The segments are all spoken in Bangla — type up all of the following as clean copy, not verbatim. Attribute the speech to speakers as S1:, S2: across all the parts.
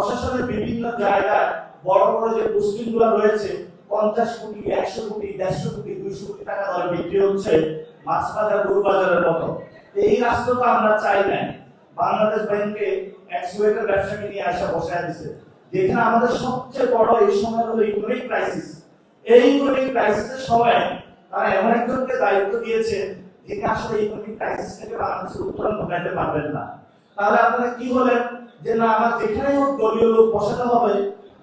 S1: প্রশাসনের বিভিন্ন জায়গায় বড় বড় যে পোস্টিংগুলো রয়েছে 50 কোটি 100 কোটি 150 কোটি 200 কোটি টাকা দরে বিক্রি হচ্ছে মাছ বাজার গরু বাজারের মতো। এই রাষ্ট্র তো আমরা চাই না। বাংলাদেশ ব্যাংকে এক্সপোর্টের ব্যবসাকে নিয়ে আসা বসায় দিচ্ছে, যেখানে আমাদের সবচেয়ে বড় এই সময় হলো ইকোনমিক ক্রাইসিস। এই ইকোনমিক ক্রাইসিসের সময় তারা এমন একজনকে দায়িত্ব দিয়েছে যিনি আসলে ইকোনমিক ক্রাইসিস থেকে বাংলাদেশের উত্তরণ ঘটাতে পারবেন না। তাহলে আপনারা কি বলেন যে না আমার যেখানেই হোক দলীয় লোক বসাতে হবে,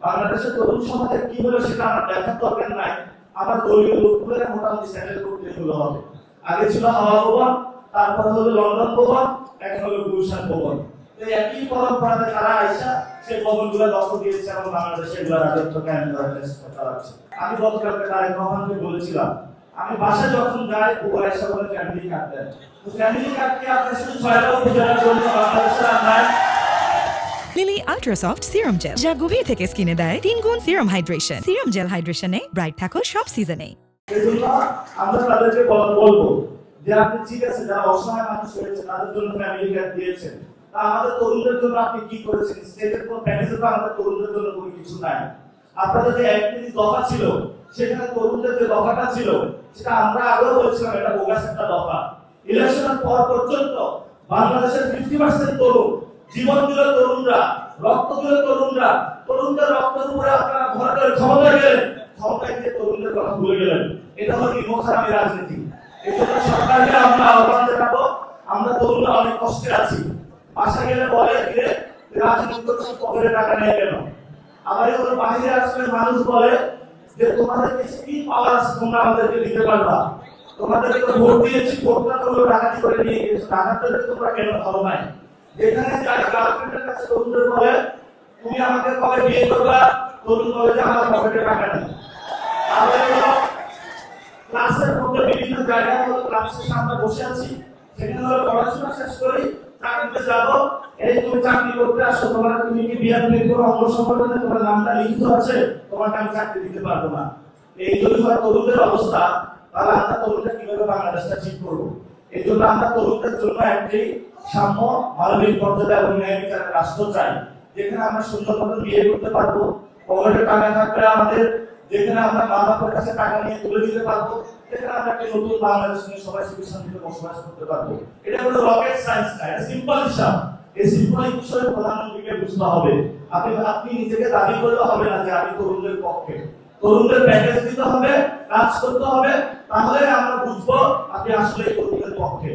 S1: বাংলাদেশের তরুণ সমাজের কি হলো সেটা আমার দেখার দরকার নাই, আমার দলীয় লোকগুলোকে মোটামুটি সেটেল করতে হলো হবে। আগে ছিল হাওয়া ভবন, তারপরে হলো লন্ডন ভবন, এখন হলো গুলশান ভবন। এই একই পরম্পরাতে তারা আইসা সেই ভবনগুলো দখল দিয়েছে এবং বাংলাদেশে এগুলো রাজত্ব কায়েম করার চেষ্টা চালাচ্ছে। আমি গতকালকে তারেক রহমানকে বলেছিলাম, আমি বাসায় যখন যাই বগুড়া এসে বলে ফ্যামিলি কার্ড দেন, তো ফ্যামিলি কার্ড কি আপনার শুধু 6টা উপজেলার জন্য বাংলাদেশের আর
S2: লিলি আল্ট্রাসফট সিরাম জেল, যা গভীর থেকে স্কিনে দেয় 3 গুণ সিরাম হাইড্রেশন। সিরাম জেল হাইড্রেশনে ব্রাইট থাকো সব সিজনে।
S1: এজন্য আমরা তাদেরকে বলবো যে আপনি ঠিক আছে যারা অসহায় মানুষ রয়েছে তাদের জন্য ফ্যামিলি কার্ড দিয়েছেন, তা আমাদের তরুণদের জন্য আপনি কি করেছেন? স্টেটের কোন প্যাকেজে তো আমাদের তরুণদের জন্য কোনো কিছু নাই। আপনাদের যে 1 দফা ছিল সেখানে তরুণদের যে দফাটা ছিল সেটা আমরা আগেও বলেছিলাম এটা বোগাস একটা দফা। ইলেকশনের পর পর্যন্ত বাংলাদেশের 50% তরুণ, জীবন দিল তরুণরা, রক্ত দিল তরুণরা, তরুণদের রক্তের উপরে আপনারা ভোটের ক্ষমতা গেলেন, ক্ষমতায় গিয়ে তরুণদের কথা ভুলে গেলেন। এটা হলো নিমখারামি রাজনীতি। এই জন্য সরকারকে আমরা আহ্বান জানাবো, আমরা তরুণরা অনেক কষ্টে আছি, বাসা গেলে বলে যে রাজনীতি করছে পকেটে টাকা নিয়ে গেল। আবার এগুলো বাহিরে আসলে মানুষ বলে যে তোমাদের কাছে কি পাওয়ার আছে তোমরা আমাদেরকে দিতে পারবা, তোমাদেরকে ভোট দিয়েছি, ভোটটা তোমরা ডাকাতি করে নিয়ে গেছো, ডাকাতদেরকে তোমরা কেন ভালো নাই? যেখানে যারা গার্লফ্রেন্ডের কাছে তরুণদের বলে তুমি আমাকে কবে বিয়ে করবা, তরুণ বলে যে আমার পকেটে টাকা নেই। তাহলে ক্লাসের মধ্যে বিভিন্ন জায়গায় হলো ক্লাসের সামনে বসে আছি, সেখানে হলো পড়াশোনা শেষ করি, চাকরিতে যাবো, এই তুমি চাকরি করতে আসো, তোমার তুমি কি বিএনপির কোনো অঙ্গ সংগঠনে তোমার নামটা লিখিত আছে, তোমাকে আমি চাকরি দিতে পারবো না। এই যদি হয় তরুণদের অবস্থা, তাহলে আমরা তরুণরা কিভাবে বাংলাদেশটা ঠিক করবো? এই জন্য আমরা তরুণদের জন্য একটি সাম্য, মানবিক মর্যাদা এবং ন্যায় বিচারের রাষ্ট্র চাই, যেখানে আমরা সুন্দর মতো বিয়ে করতে পারবো, পকেটে টাকা থাকলে আমাদের, যেখানে আমরা মা বাবার কাছে টাকা নিয়ে তুলে দিতে পারবো, যেখানে আমরা একটি নতুন বাংলাদেশ নিয়ে সবাই সুখী শান্তিতে বসবাস করতে পারবো। এটা কোনো রকেট সায়েন্স না, এটা সিম্পল হিসাব। এই সিম্পল বিষয়ে প্রধানমন্ত্রীকে বুঝতে হবে। আপনি নিজেকে দাবি করলে হবে না যে আমি তরুণদের পক্ষে। তরুণদের প্যাকেজ দিতে হবে, কাজ করতে হবে, তাহলে আমরা বুঝবো আপনি আসলে তরুণদের পক্ষে।